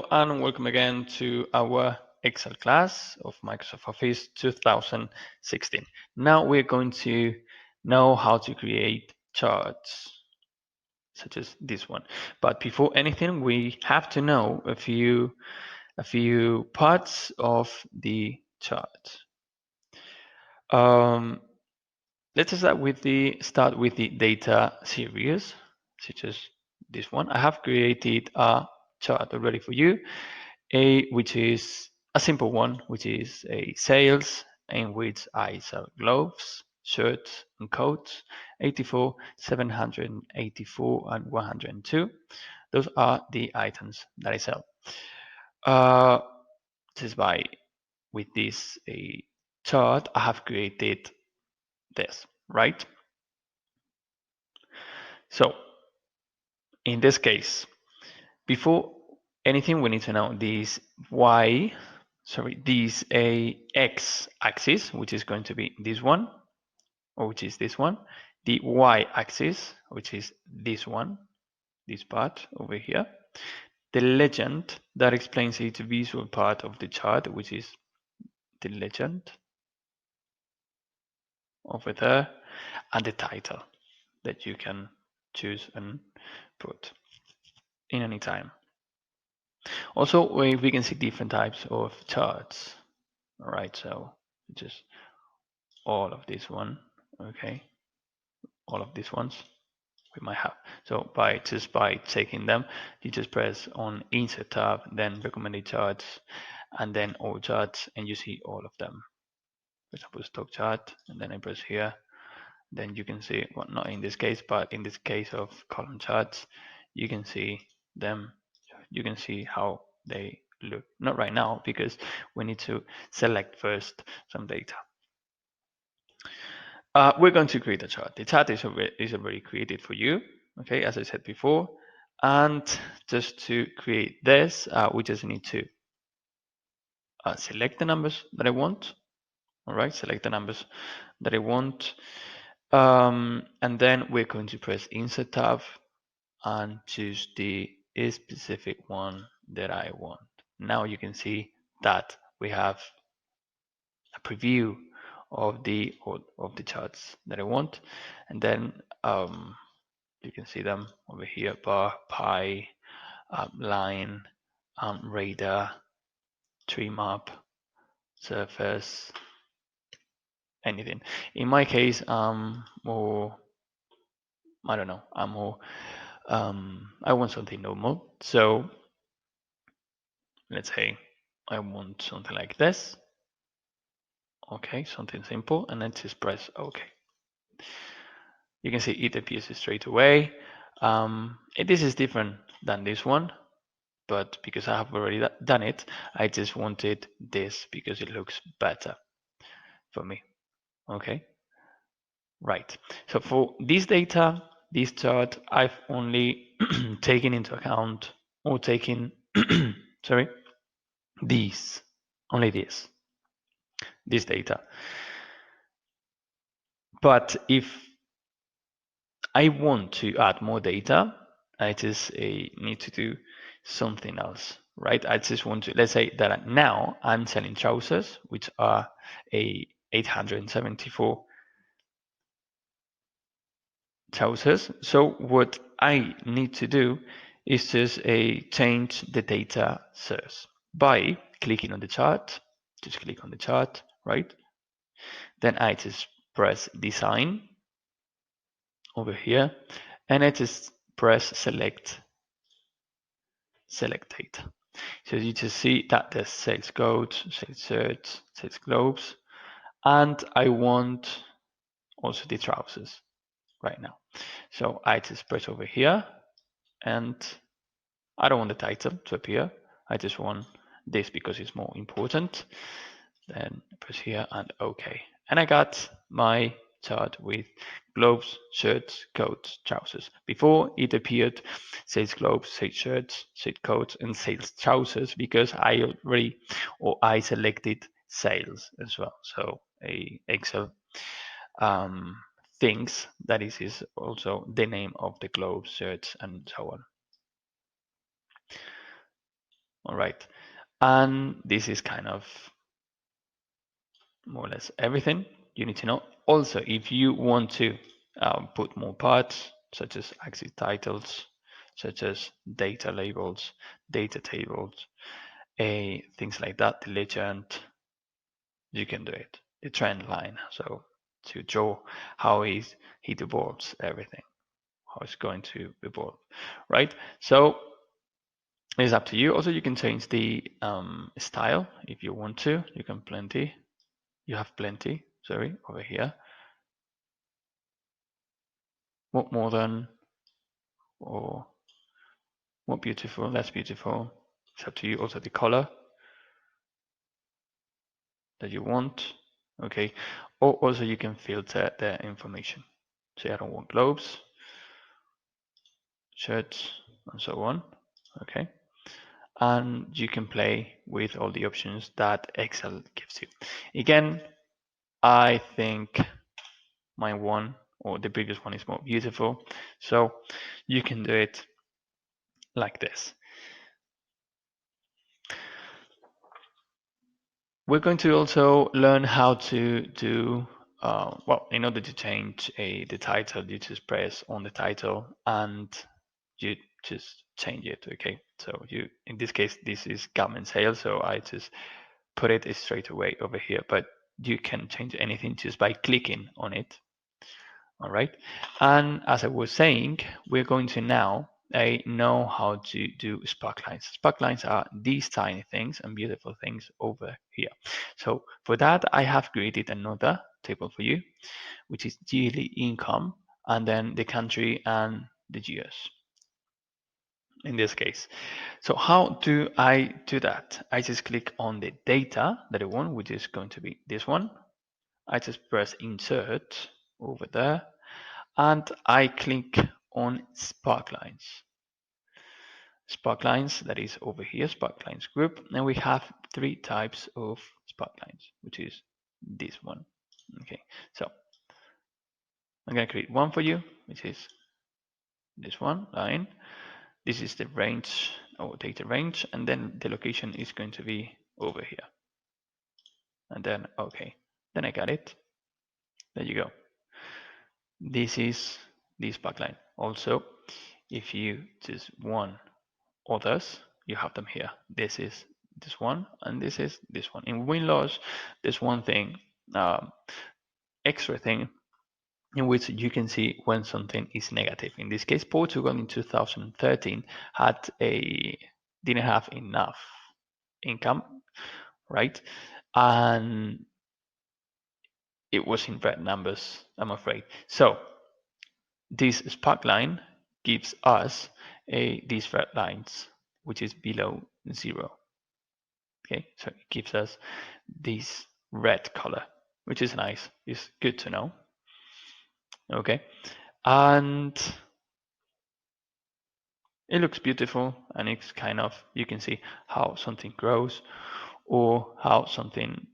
Hello and welcome again to our Excel class of Microsoft Office 2016. Now we're going to know how to create charts such as this one. But before anything, we have to know a few parts of the chart. Let's start with the data series, such as this one. I have created a chart already for you, which is a simple one, which is a sales, in which I sell gloves, shirts, and coats, 84, 784, and 102. Those are the items that I sell. Just with this chart, I have created this, right? So in this case, before anything, we need to know this x axis, which is going to be this one, or which is this one, the y axis, which is this one, this part over here, the legend that explains each visual part of the chart, which is the legend over there, and the title that you can choose and put in any time. Also, we can see different types of charts. All right, so just all of this one, okay, all of these ones we might have. So by taking them, you just press on Insert tab, then Recommended Charts, and then All Charts, and you see all of them. For example, Stock Chart, and then I press here. Then you can see, well, not in this case, but in this case of column charts, you can see them. You can see how they look. Not right now, because we need to select first some data. We're going to create a chart. The chart is already created for you, okay, as I said before. And just to create this, we just need to select the numbers that I want. All right, select the numbers that I want. And then we're going to press Insert tab and choose the specific one that I want. Now you can see that we have a preview of the charts that I want, and then you can see them over here: bar, pie, line, radar, tree map, surface, anything. In my case, more, I don't know, I'm more, I want something normal. So let's say I want something like this. Okay, something simple, and then just press OK. You can see it appears straight away. This is different than this one, but because I have already done it, I just wanted this because it looks better for me. Okay, right. So for this data, this chart, I've only taken into account, or taken, sorry, only this data. But if I want to add more data, I just need to do something else, right? I just want to, let's say that now I'm selling trousers, which are 874 trousers. So what I need to do is just change the data source by clicking on the chart. Just click on the chart, right? Then I just press Design over here, and I just press Select data. So you just see that there's sales coats, sales shirts, sales gloves, and I want also the trousers right now. So I just press over here, and I don't want the title to appear. I just want this because it's more important. Then press here and OK. And I got my chart with gloves, shirts, coats, trousers. Before it appeared sales gloves, sales shirts, sales coats, and sales trousers because I selected sales as well. So Excel thinks that this is also the name of the gloves, shirts, and so on. All right. And this is kind of more or less everything you need to know. Also, if you want to put more parts, such as axis titles, such as data labels, data tables, things like that, the legend, you can do it. The trend line, so to draw how it evolves everything, how it's going to evolve, right? So it's up to you. Also, you can change the style if you want to. You have plenty, sorry, over here. More modern or more beautiful, less beautiful. It's up to you. Also the color that you want. Okay. Or also you can filter the information. Say I don't want globes, shirts, and so on. Okay. And you can play with all the options that Excel gives you. Again, I think my one or the previous one is more beautiful. So you can do it like this. We're going to also learn how to do, well, in order to change the title, you just press on the title and you just change it, okay? So you, in this case, this is garment sale, so I just put it straight away over here, but you can change anything just by clicking on it, all right? And as I was saying, we're going to now know how to do sparklines. Sparklines are these tiny things and beautiful things over here. So for that, I have created another table for you, which is yearly income, and then the country and the years in this case. So how do I do that? I just click on the data that I want, which is going to be this one. I just press insert over there and I click on Sparklines. Sparklines, that is over here, Sparklines group, and we have three types of Sparklines, which is this one. Okay, so I'm gonna create one for you, which is this one line. This is the range or data range, and then the location is going to be over here. And then okay, then I got it. There you go. This is this Sparkline. Also, if you just want others, you have them here. This is this one, and this is this one. In win-loss, there's one thing, extra thing, in which you can see when something is negative. In this case, Portugal in 2013 didn't have enough income, right? And it was in red numbers, I'm afraid. So this sparkline gives us these red lines, which is below 0. Okay, so it gives us this red color, which is nice. It's good to know. Okay, and it looks beautiful, and it's kind of, you can see how something grows or how something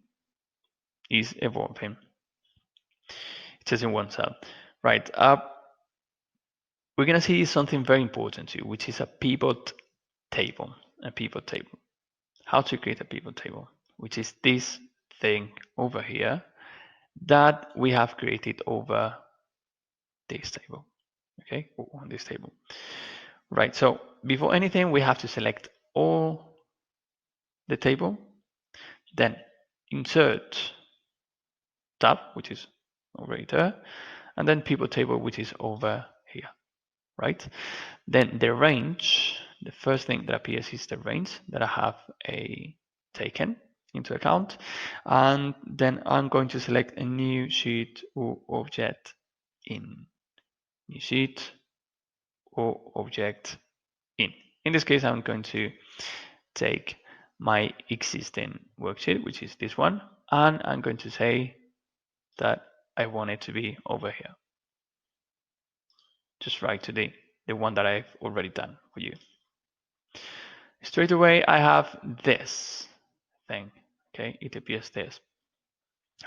is evolving. It says in one cell, right? We're gonna see something very important too, which is a pivot table. A pivot table. How to create a pivot table, which is this thing over here that we have created over this table. Okay, on this table. Right, so before anything, we have to select all the table, then insert tab, which is over there, and then pivot table, which is over here, right? Then the range, the first thing that appears is the range that I have taken into account. And then I'm going to select a new sheet or object in new sheet or object in. In this case, I'm going to take my existing worksheet, which is this one, and I'm going to say that I want it to be over here. Just right to the one that I've already done for you. Straight away, I have this thing. Okay, it appears this,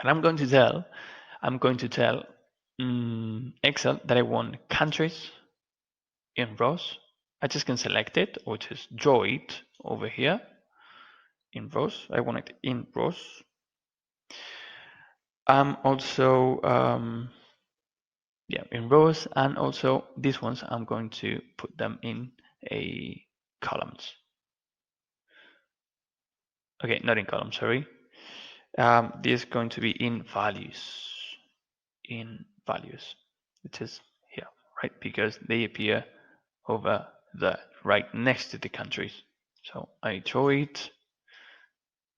and I'm going to tell Excel that I want countries in rows. I just can select it or just draw it over here. in rows. I want it in rows. I'm also in rows, and also these ones I'm going to put them in a columns. Okay, not in columns, sorry. This is going to be in values. In values, it is here, right? Because they appear over there, right next to the countries. So I draw it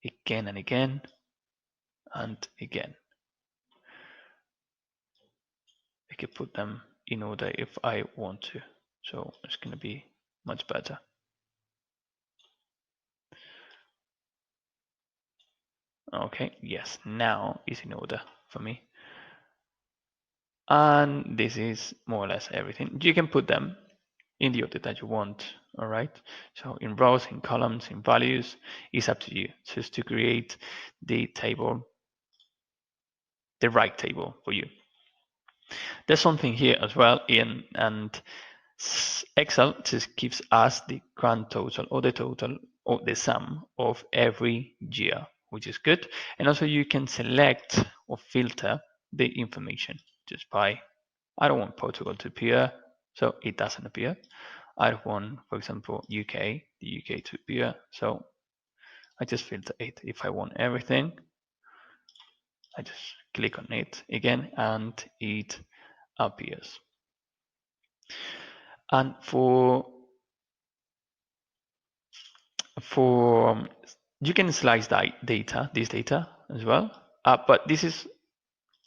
again and again and again. I can put them in order if I want to. So it's going to be much better. Okay, yes, now it's in order for me. And this is more or less everything. You can put them in the order that you want, all right? So in rows, in columns, in values, it's up to you just to create the table, the right table for you. There's something here as well and Excel just gives us the grand total or the sum of every year, which is good. And also you can select or filter the information just by, I don't want Portugal to appear, so it doesn't appear. I want, for example, UK, the UK to appear, so I just filter it. If I want everything, I just click on it again and it appears. And for you can slice this data as well, but this is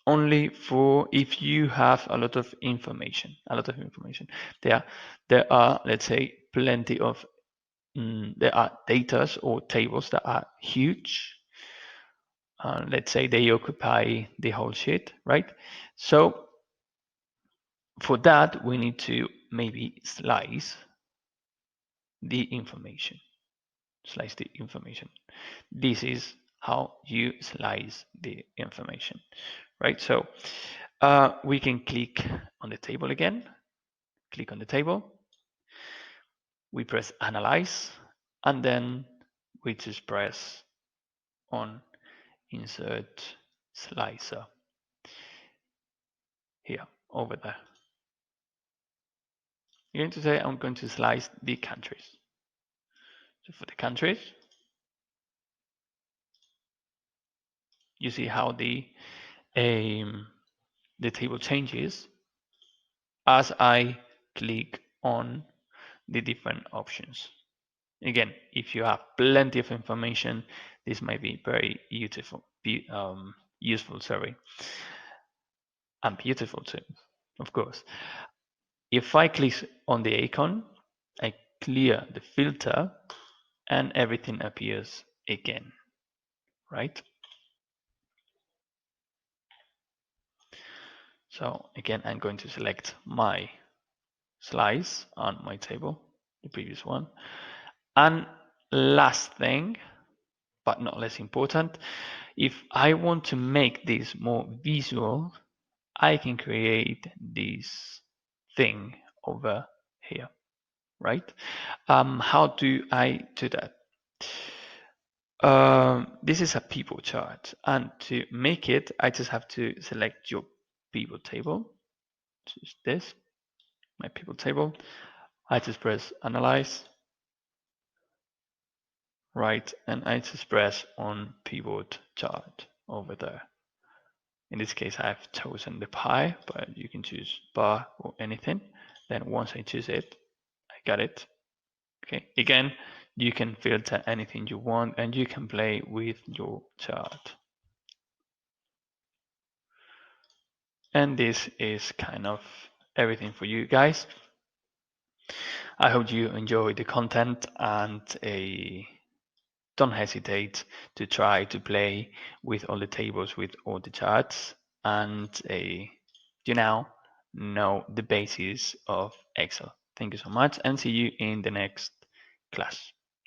only for if you have a lot of information. There are, let's say, plenty of there are datas or tables that are huge. Let's say they occupy the whole sheet, right? So for that, we need to maybe slice the information. Slice the information. This is how you slice the information, right? So we can click on the table again, click on the table, we press analyze, and then we just press on insert slicer here, over there. You're going to say, I'm going to slice the countries. So for the countries, you see how the table changes as I click on the different options. Again, if you have plenty of information, this might be very useful, and beautiful too, of course. If I click on the icon, I clear the filter and everything appears again, right? So again, I'm going to select my slice on my table, the previous one. And last thing, but not less important, if I want to make this more visual, I can create this thing over here, right? How do I do that? This is a people chart, and to make it, I just have to select your people table, which is this, my people table. I just press analyze, right, and I just press on pivot chart over there. In this case, I've chosen the pie, but you can choose bar or anything. Then once I choose it, I got it. Okay, again, you can filter anything you want and you can play with your chart. And this is kind of everything for you guys. I hope you enjoy the content and don't hesitate to try to play with all the tables, with all the charts, and you now know the basis of Excel. Thank you so much and see you in the next class.